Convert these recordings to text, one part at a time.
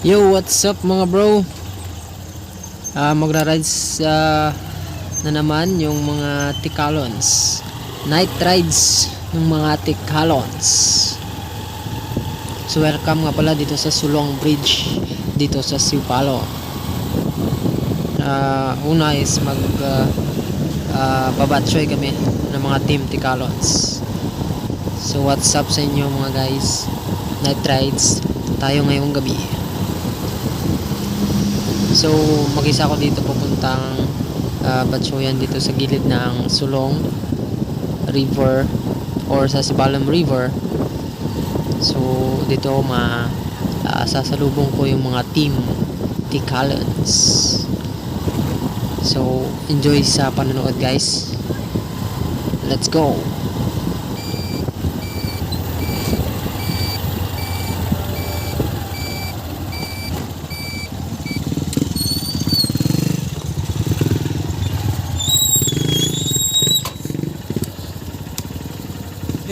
Yo, what's up mga bro? Magra-rides na naman yung mga Tikalons. Night rides ng mga Tikalons. So welcome nga pala dito sa Sulong Bridge dito sa Sipalo. Una is babatsoy kami ng mga team Tikalons. So what's up sa inyo mga guys? Night rides tayo ngayong gabi. So mag-isa ako dito papuntang Batsoyan dito sa gilid ng Sulong River or sa Sibalam River. So dito sasalubong ko yung mga team Tikalons. So enjoy sa panonood guys. Let's go.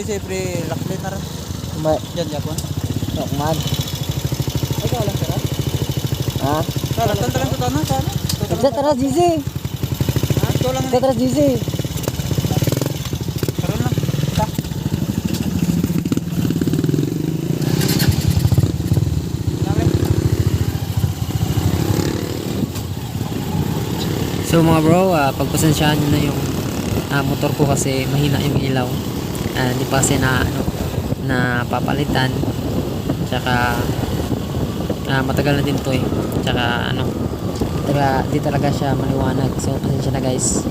Siyempre, laklit na rin. Diyan, Japon. Sokman. Ay, kalang tara. Ha? Kalang tantalang sa tanong, sana. Nagtatara GC. Ha? Ito lang. Nagtatara GC. Karoon lang. Ta. Dami. So mga bro, pagpasensyahan nyo na yung motor ko kasi mahina yung ilaw. Hindi pa kasi na papalitan. Tsaka matagal na din to eh. Tsaka di talaga siya maliwanag. So pasensya na guys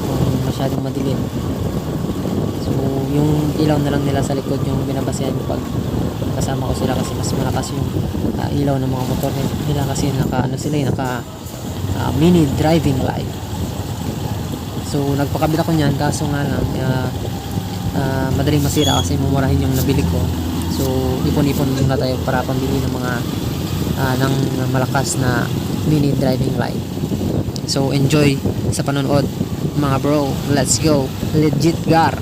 kung masyadong madilim. So yung ilaw na lang nila sa likod yung binabasehan pag kasama ko sila kasi mas malakas yung ilaw ng mga motor nila kasi naka mini driving light. So nagpakabila ko niyan kaso nga lang madaling masira kasi mumurahin yung nabili ko. So ipon-ipon muna tayo para pambili ng mga ng malakas na mini driving light. So enjoy sa panonood mga bro. Let's go. Legit gar.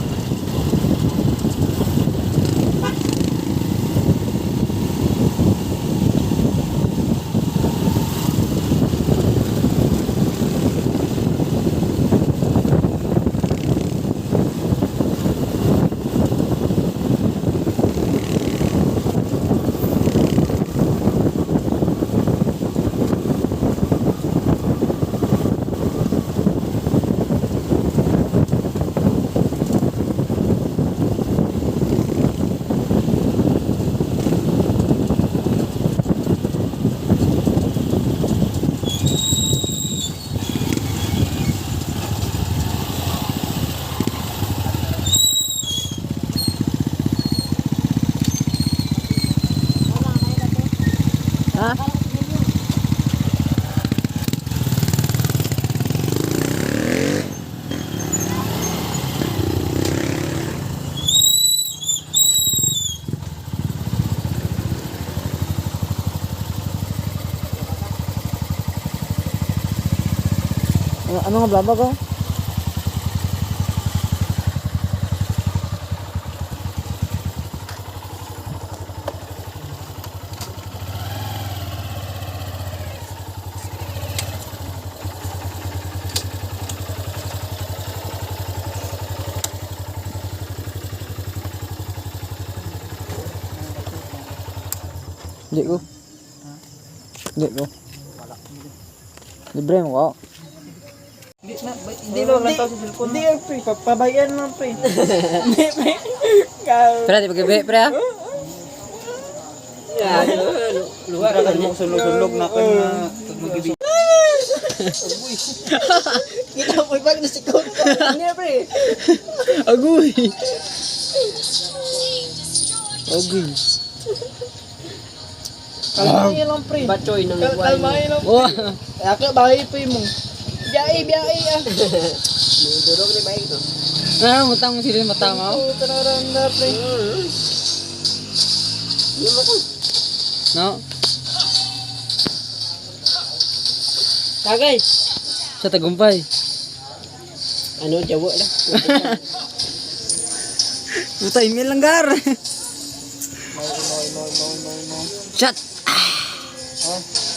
Ha? Ano nga blabag ko? Hindi ko. Hindi ko. Libre mo ko. Hindi lang lang tao sa cellphone. Hindi yan, pre. Pabayan lang, pre. Hindi, pre. Pre, di pagkabi, pre ha? Lugar ka mo sulog-sulog na ka na mag-ibig. Kita mo pag nasikot ka. Hindi, pre. Agoy. Agoy. Kalmahin lang, pre. Batsoy ng Kalmahin lang, pre. Ako, bahay, pre mo. Biyai ah. Durog ni baik to. Mutang mo sila matama. Tararanda, pre. No. Tagay. Sa tagumpay. Ano, jawa lang. Puta, email lang gar. No. Shot. Ha?